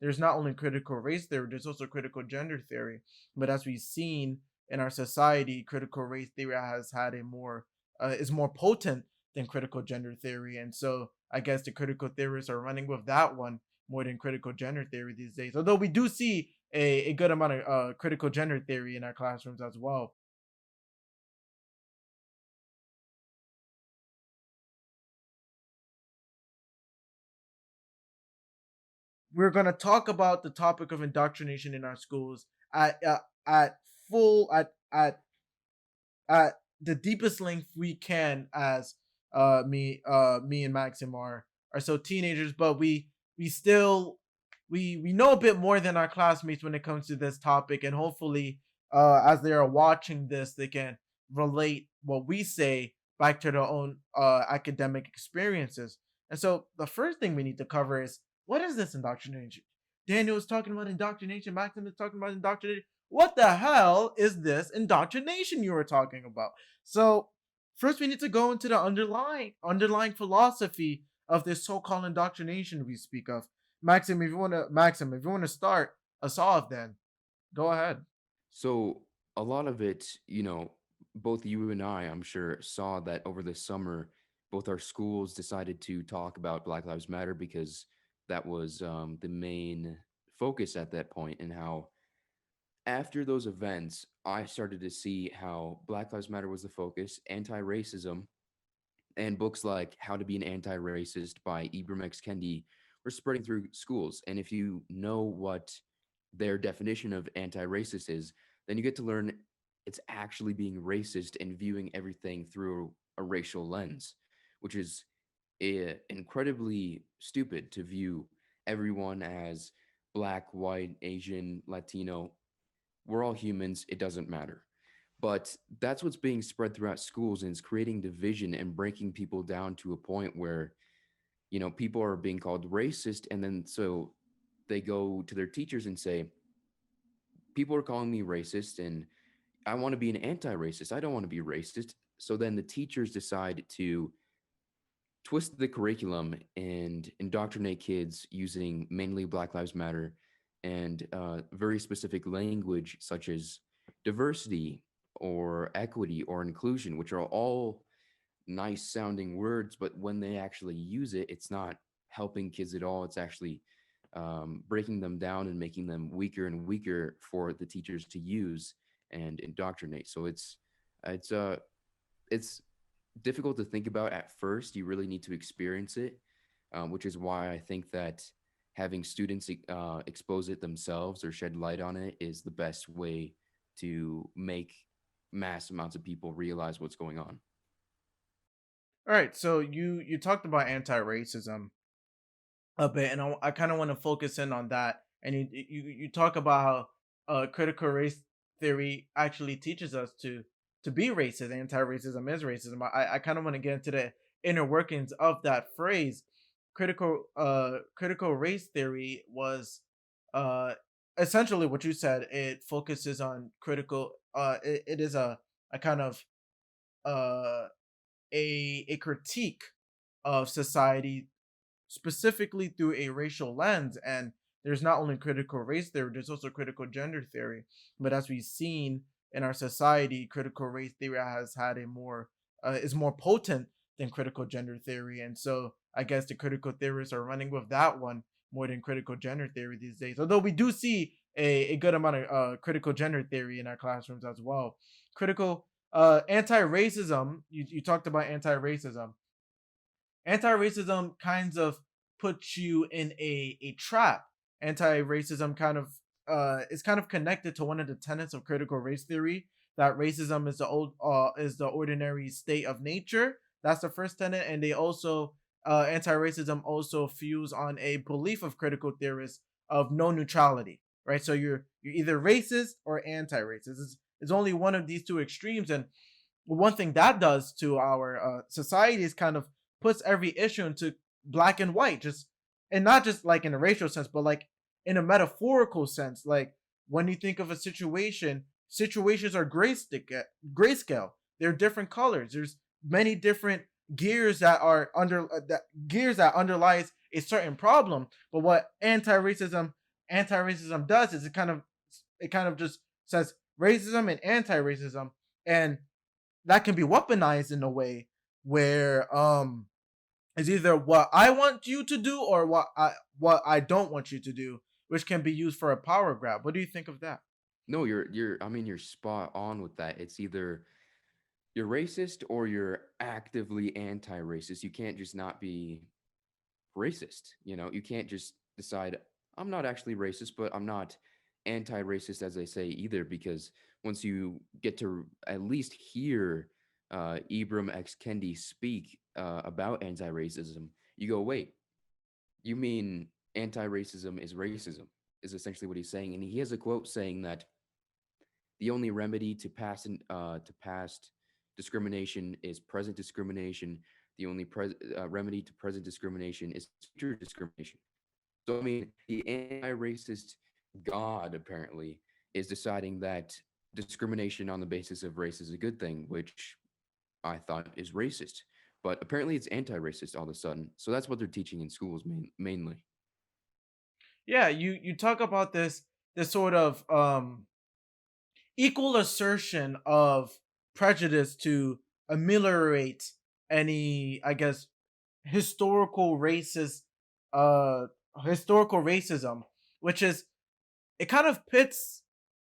there's not only critical race theory, there's also critical gender theory. But as we've seen in our society, critical race theory has had a more is more potent than critical gender theory, and so I guess the critical theorists are running with that one more than critical gender theory these days. Although we do see a good amount of critical gender theory in our classrooms as well. We're going to talk about the topic of indoctrination in our schools at full at the deepest length we can, as me and Maxim are so teenagers, but we still we know a bit more than our classmates when it comes to this topic, and hopefully as they are watching this, they can relate what we say back to their own academic experiences. And so the first thing we need to cover is, what is this indoctrination? Daniel is talking about indoctrination, Maxim is talking about indoctrination. What the hell is this indoctrination you were talking about? So first we need to go into the underlying philosophy of this so-called indoctrination we speak of. Maxim, if you wanna start us off, then go ahead. So a lot of it, both you and I'm sure, saw that over the summer, both our schools decided to talk about Black Lives Matter because that was the main focus at that point, and how after those events, I started to see how Black Lives Matter was the focus, anti racism, and books like How to Be an Anti-Racist by Ibram X. Kendi were spreading through schools. And if you know what their definition of anti-racist is, then you get to learn it's actually being racist and viewing everything through a racial lens, which is incredibly stupid to view everyone as black, white, Asian, Latino. We're all humans. It doesn't matter. But that's what's being spread throughout schools, and it's creating division and breaking people down to a point where, people are being called racist. And then so they go to their teachers and say, people are calling me racist and I want to be an anti racist. I don't want to be racist. So then the teachers decide to twist the curriculum and indoctrinate kids using mainly Black Lives Matter and very specific language such as diversity or equity or inclusion, which are all nice sounding words, but when they actually use it, it's not helping kids at all. It's actually breaking them down and making them weaker and weaker for the teachers to use and indoctrinate. So it's it's difficult to think about at first. You really need to experience it, which is why I think that having students expose it themselves or shed light on it is the best way to make mass amounts of people realize what's going on. All right, so you talked about anti-racism a bit, and I kind of want to focus in on that. And you talk about how critical race theory actually teaches us to be racist. Anti-racism is racism. I kind of want to get into the inner workings of that phrase. Critical race theory was uh essentially what you said. It focuses on critical. It is a kind of uh a critique of society specifically through a racial lens. And there's not only critical race theory, there's also critical gender theory. But as we've seen in our society, critical race theory has had a more is more potent than critical gender theory. And so I guess the critical theorists are running with that one more than critical gender theory these days. Although we do see a good amount of critical gender theory in our classrooms as well. Critical anti-racism, you talked about anti-racism. Anti-racism kinds of puts you in a trap. Anti-racism kind of is kind of connected to one of the tenets of critical race theory, that racism is the ordinary state of nature. That's the first tenet. And they also anti-racism also fuels on a belief of critical theorists of no neutrality, right? So you're either racist or anti-racist. It's only one of these two extremes. And one thing that does to our society is kind of puts every issue into black and white, just, and not just like in a racial sense, but like in a metaphorical sense. Like when you think of a situation, situations are grayscale. They're different colors. There's many different gears that are under that gears that underlies a certain problem. But what anti-racism anti-racism does is it kind of just says racism and anti-racism, and that can be weaponized in a way where it's either what I want you to do or what I don't want you to do, which can be used for a power grab. What do you think of that? No, you're I mean, you're spot on with that. It's either you're racist or you're actively anti-racist. You can't just not be racist. You can't just decide I'm not actually racist, but I'm not anti-racist as they say either. Because once you get to at least hear Ibram X Kendi speak about anti-racism, you go, wait, you mean anti-racism is racism? Is essentially what he's saying, and he has a quote saying that the only remedy to past discrimination is present discrimination. The only remedy to present discrimination is future discrimination. So, I mean, the anti-racist God apparently is deciding that discrimination on the basis of race is a good thing, which I thought is racist. But apparently, it's anti-racist all of a sudden. So that's what they're teaching in schools mainly. Yeah, you talk about this sort of equal assertion of prejudice to ameliorate any, I guess, historical racist uh historical racism, which is, it kind of pits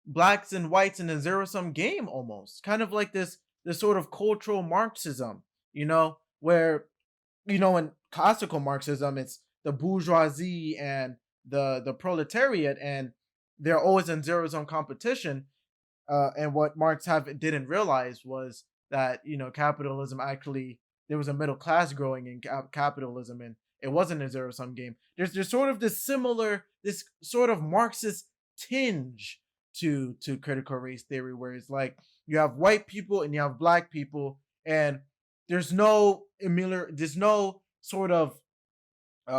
blacks and whites in a zero sum game, almost kind of like this sort of cultural Marxism, where, in classical Marxism, it's the bourgeoisie and the proletariat, and they're always in zero sum competition. And what Marx didn't realize was that, capitalism actually, there was a middle class growing in capitalism, and it wasn't a zero sum game. There's sort of this sort of Marxist tinge to critical race theory, where it's like you have white people and you have black people, and there's no sort of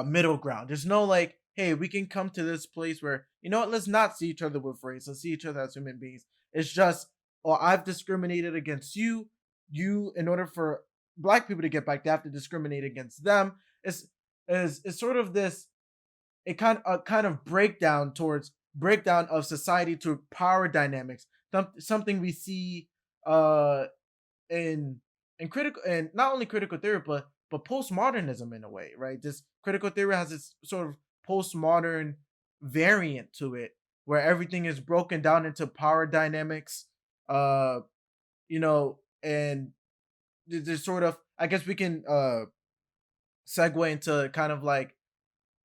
middle ground. There's no like, hey, we can come to this place where, what, let's not see each other with race. Let's see each other as human beings. It's just, oh, I've discriminated against you. You, in order for black people to get back, they have to discriminate against them. It's sort of this, kind of breakdown of society to power dynamics. Something we see uh in critical, and not only critical theory, but postmodernism in a way, right? This critical theory has this sort of postmodern variant to it, where everything is broken down into power dynamics, uh and there's sort of, I guess we can segue into kind of like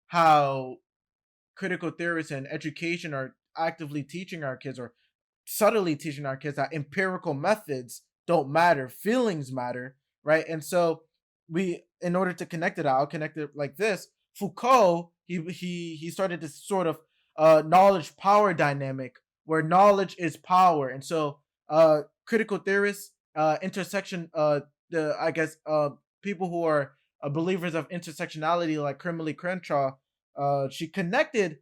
how critical theorists and education are actively teaching our kids, or subtly teaching our kids, that empirical methods don't matter, feelings matter, right? And so, in order to connect it, I'll connect it like this. Foucault, he started this sort of knowledge power dynamic, where knowledge is power. And so, critical theorists, intersection, the I guess people who are believers of intersectionality, like Kimberly Crenshaw, she connected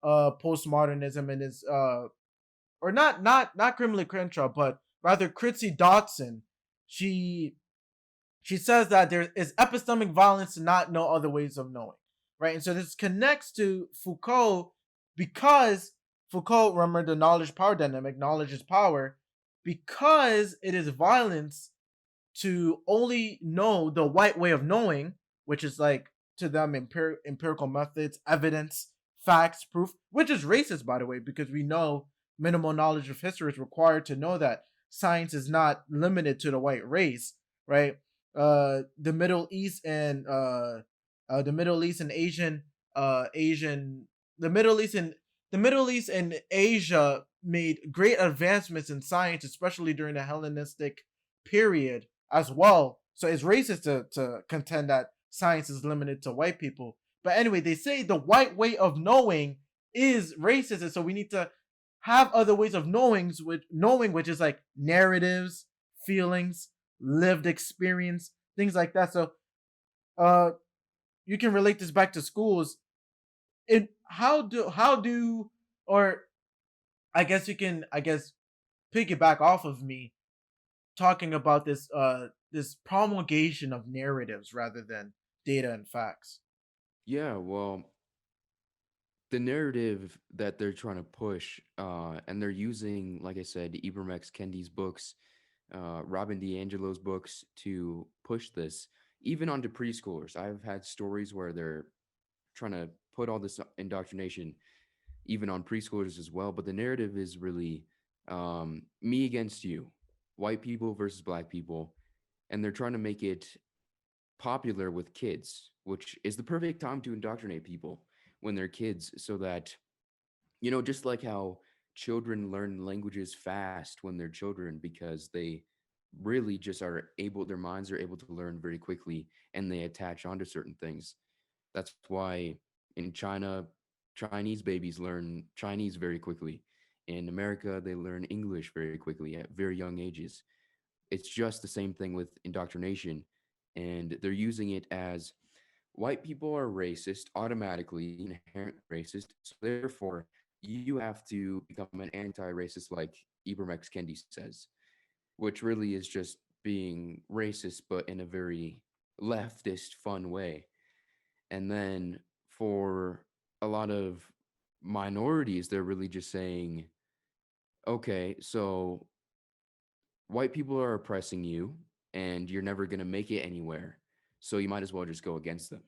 postmodernism and is or not Kimberly Crenshaw, but rather Chrissy Dodson. She she says that there is epistemic violence to not know other ways of knowing, right? And so this connects to Foucault, because Foucault, remember the knowledge power dynamic, knowledge is power, because it is violence to only know the white way of knowing, which is like, to them, empirical methods, evidence, facts, proof, which is racist, by the way, because we know minimal knowledge of history is required to know that science is not limited to the white race, right? The Middle East and the Middle East and Asian, the Middle East and Asia made great advancements in science, especially during the Hellenistic period as well. So it's racist to contend that science is limited to white people. But anyway, they say the white way of knowing is racist, and so we need to have other ways of which is like narratives, feelings, lived experience, things like that. So uh you can relate this back to schools. And how do or I guess you can, I guess, piggyback off of me talking about this promulgation of narratives rather than data and facts. Yeah, well, the narrative that they're trying to push, and they're using, like I said, Ibram X. Kendi's books, Robin DiAngelo's books to push this, even onto preschoolers. I've had stories where they're trying to put all this indoctrination even on preschoolers as well. But the narrative is really me against you, white people versus black people, and they're trying to make it popular with kids, which is the perfect time to indoctrinate people when they're kids, so that just like how children learn languages fast when they're children because they really just are able, their minds are able to learn very quickly and they attach onto certain things. That's why in China, Chinese babies learn Chinese very quickly. In America, they learn English very quickly at very young ages. It's just the same thing with indoctrination. And they're using it as white people are racist, automatically inherently racist. So therefore, you have to become an anti-racist, like Ibram X. Kendi says, which really is just being racist, but in a very leftist, fun way. And then for a lot of minorities, they're really just saying, okay, so white people are oppressing you and you're never going to make it anywhere. So you might as well just go against them.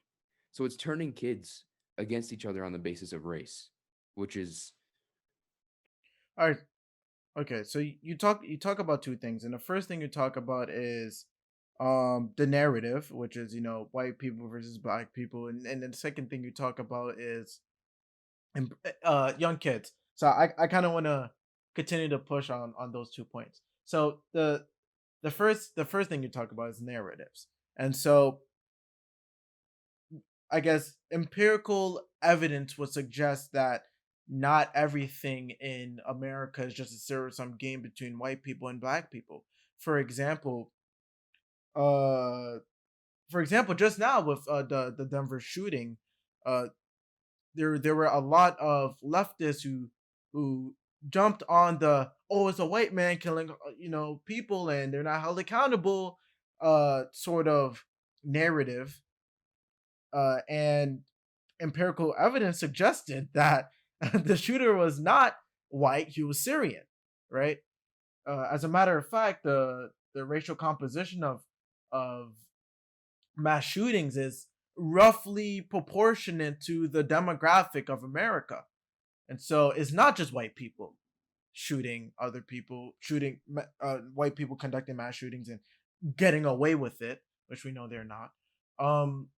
So it's turning kids against each other on the basis of race, which is All right. Okay, so you talk about two things, and the first thing you talk about is the narrative, which is white people versus black people, and then the second thing you talk about is young kids. So I kind of want to continue to push on those 2 points. So the first thing you talk about is narratives, and so I guess empirical evidence would suggest that not everything in America is just a zero sum game between white people and black people. For example, uh, just now with the Denver shooting, uh, there were a lot of leftists who jumped on the, oh, it's a white man killing people and they're not held accountable sort of narrative, and empirical evidence suggested that the shooter was not white; he was Syrian, right? As a matter of fact, the racial composition of mass shootings is roughly proportionate to the demographic of America, and so it's not just white people shooting other people, shooting white people conducting mass shootings and getting away with it, which we know they're not. Um,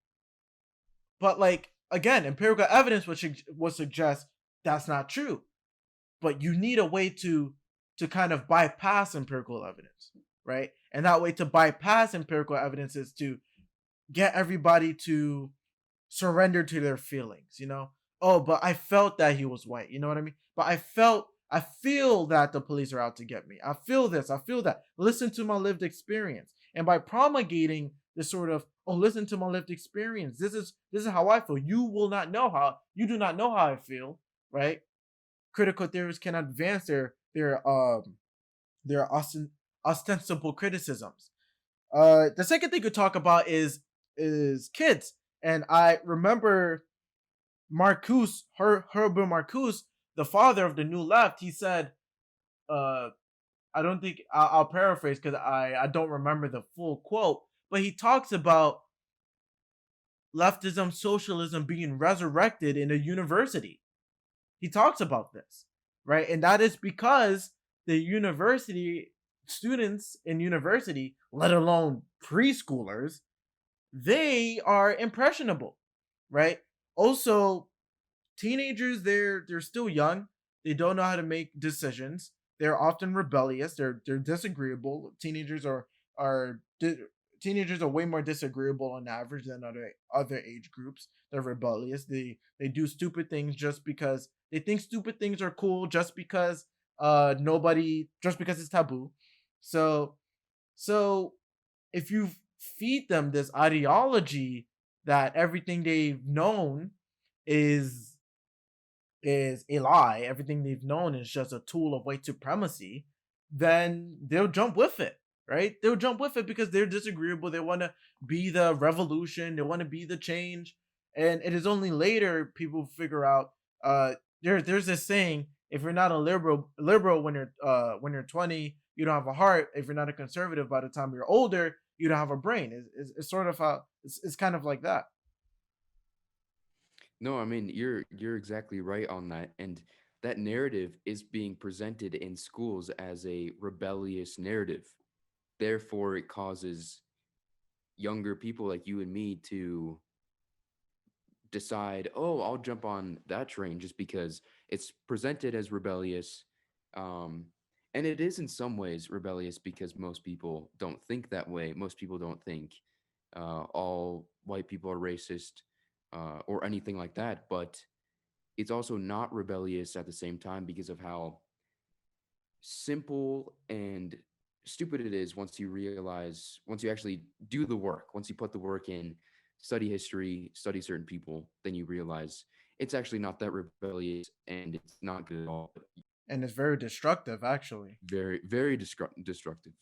But like again, empirical evidence would suggest that's not true. But you need a way to kind of bypass empirical evidence, right? And that way to bypass empirical evidence is to get everybody to surrender to their feelings, Oh, but I felt that he was white, you know what I mean? But I feel that the police are out to get me. I feel this, I feel that. Listen to my lived experience. And by promulgating this sort of, oh, listen to my lived experience. This is how I feel. You do not know how I feel, right? Critical theorists can advance their ostensible criticisms. The second thing to talk about is kids. And I remember Herbert Marcuse, the father of the New Left, he said, uh, I don't think I'll paraphrase because I don't remember the full quote, but he talks about leftism, socialism being resurrected in a university. He talks about this, right? And that is because the university students in university, let alone preschoolers, they are impressionable, right? Also, teenagers, they're still young. They don't know how to make decisions. They're often rebellious. They're disagreeable. Are teenagers are way more disagreeable on average than other age groups. They're rebellious. They do stupid things just because they think stupid things are cool. Just because it's taboo. So so if you feed them this ideology that everything they've known is is a lie, everything they've known is just a tool of white supremacy, then they'll jump with it, right? They'll jump with it because they're disagreeable. They want to be the revolution, they want to be the change. And it is only later people figure out There's this saying: if you're not a liberal when you're 20, you don't have a heart. If you're not a conservative by the time you're older, you don't have a brain. It's sort of how it's kind of like that. No, I mean you're exactly right on that, and that narrative is being presented in schools as a rebellious narrative. Therefore, it causes younger people like you and me to decide, oh, I'll jump on that train just because it's presented as rebellious. Um, and it is in some ways rebellious because most people don't think that way. Most people don't think all white people are racist or anything like that. But it's also not rebellious at the same time because of how simple and stupid it is once you realize, once you actually do the work, once you put the work in, study history, study certain people, then you realize it's actually not that rebellious and it's not good at all. But And it's very destructive, actually. very, very destructive.